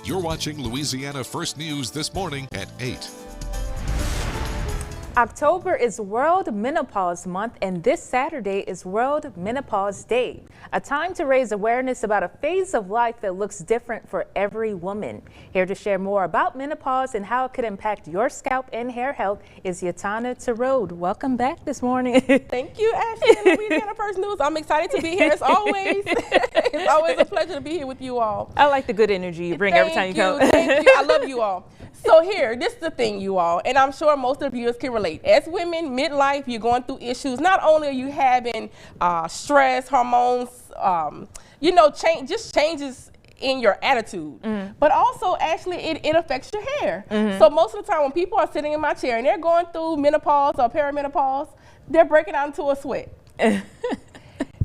You're watching Louisiana First News this morning at 8. October is World Menopause Month, and this Saturday is World Menopause Day, a time to raise awareness about a phase of life that looks different for every woman. Here to share more about menopause and how it could impact your scalp and hair health is Yatana Terode. Welcome back this morning. Thank you, Ashley, Louisiana First News. I'm excited to be here as always. It's always a pleasure to be here with you all. I like the good energy you bring every time you come. Thank you. I love you all. So here, this is the thing, you all, and I'm sure most of you can relate. As women, midlife, you're going through issues. Not only are you having stress, hormones, just changes in your attitude, but also actually it affects your hair. So most of the time when people are sitting in my chair and they're going through menopause or perimenopause, they're breaking out into a sweat.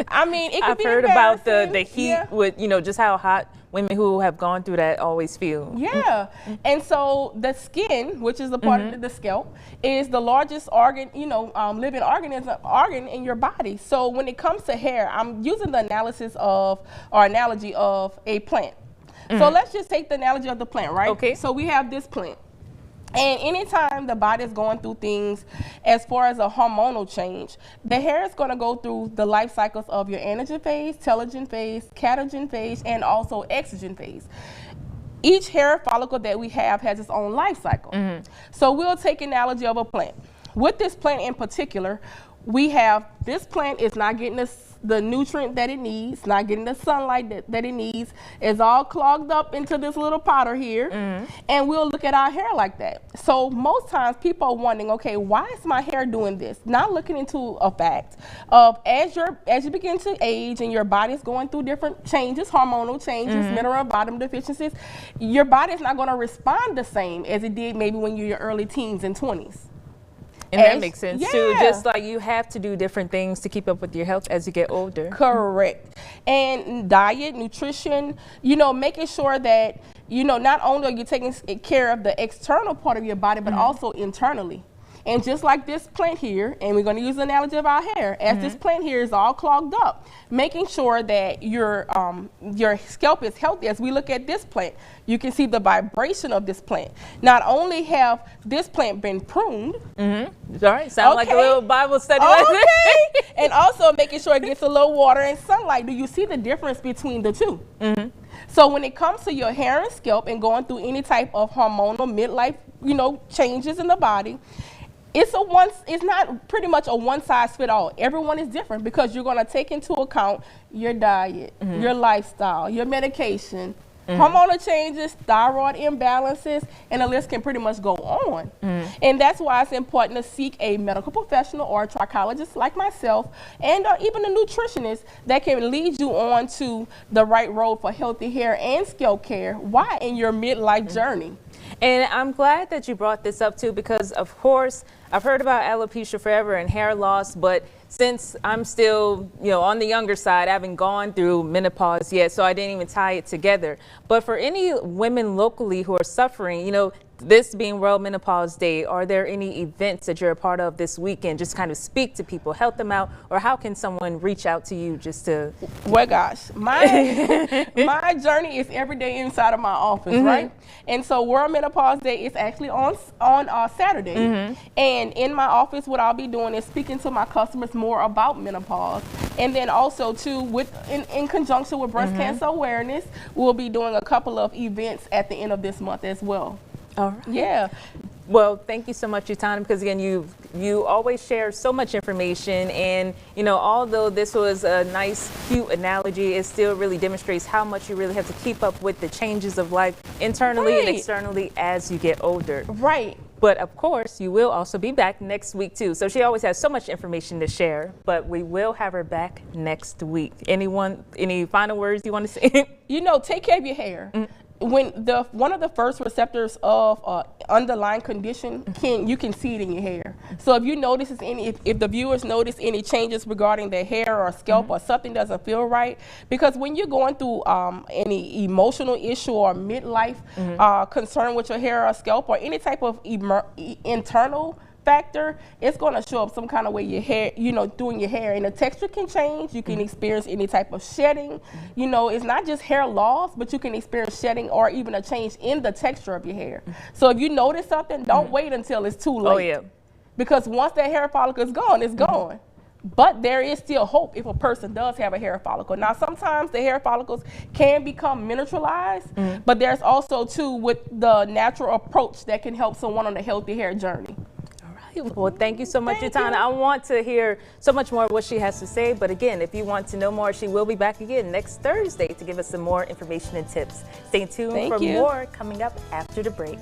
I mean, it could be I've heard about the heat with, just how hot women who have gone through that always feel. Yeah. And so the skin, which is the part of the scalp, is the largest organ, living organ in your body. So when it comes to hair, I'm using the analogy of a plant. So let's just take the analogy of the plant, right? Okay. So we have this plant. And anytime the body is going through things as far as a hormonal change, the hair is going to go through the life cycles of your anagen phase, telogen phase, catagen phase, and also exogen phase. Each hair follicle that we have has its own life cycle. So we'll take an analogy of a plant. With this plant in particular, we have this plant is not getting the nutrient that it needs, not getting the sunlight that it needs. It's all clogged up into this little powder here, and we'll look at our hair like that. So most times people are wondering, okay, why is my hair doing this? Not looking into a fact of as you begin to age and your body is going through different changes, hormonal changes, mineral vitamin deficiencies, your body is not going to respond the same as it did maybe when you're in your early teens and 20s. And that makes sense too. Just like you have to do different things to keep up with your health as you get older. Correct. And diet, nutrition, making sure that, not only are you taking care of the external part of your body, but also internally. And just like this plant here, and we're going to use the analogy of our hair, as this plant here is all clogged up, making sure that your scalp is healthy. As we look at this plant, you can see the vibration of this plant. Not only have this plant been pruned. All right, sound like a little Bible study. And also making sure it gets a little water and sunlight. Do you see the difference between the two? So when it comes to your hair and scalp and going through any type of hormonal midlife, changes in the body, it's not pretty much a one-size-fits-all. Everyone is different because you're going to take into account your diet, your lifestyle, your medication, hormonal changes, thyroid imbalances, and the list can pretty much go on. And that's why it's important to seek a medical professional or a trichologist like myself, and even a nutritionist that can lead you on to the right road for healthy hair and scalp care while in your midlife journey. And I'm glad that you brought this up too, because of course I've heard about alopecia forever and hair loss, but since I'm still, on the younger side, I haven't gone through menopause yet, so I didn't even tie it together. But for any women locally who are suffering, this being World Menopause Day, are there any events that you're a part of this weekend? Just kind of speak to people, help them out, or how can someone reach out to you just to? Well, gosh, my journey is every day inside of my office, right? And so World Menopause Day is actually on Saturday. And in my office, what I'll be doing is speaking to my customers more about menopause. And then also too, in conjunction with breast cancer awareness, we'll be doing a couple of events at the end of this month as well. All right. Yeah. Well, thank you so much, Yatana, because again, you always share so much information, and although this was a nice, cute analogy, it still really demonstrates how much you really have to keep up with the changes of life internally and externally as you get older. Right. But of course, you will also be back next week too. So she always has so much information to share, but we will have her back next week. Any final words you want to say? Take care of your hair. When one of the first receptors of underlying condition, you can see it in your hair. So if you notice if the viewers notice any changes regarding their hair or scalp or something doesn't feel right, because when you're going through any emotional issue or midlife concern with your hair or scalp or any type of internal factor, it's going to show up some kind of way your hair, doing your hair, and the texture can change. You can experience any type of shedding. It's not just hair loss, but you can experience shedding or even a change in the texture of your hair. So if you notice something, don't wait until it's too late. Oh, yeah. Because once that hair follicle is gone, it's gone. But there is still hope if a person does have a hair follicle. Now, sometimes the hair follicles can become miniaturized, but there's also, too, with the natural approach that can help someone on a healthy hair journey. Well, thank you so much, Utana. I want to hear so much more of what she has to say. But again, if you want to know more, she will be back again next Thursday to give us some more information and tips. Stay tuned for more coming up after the break.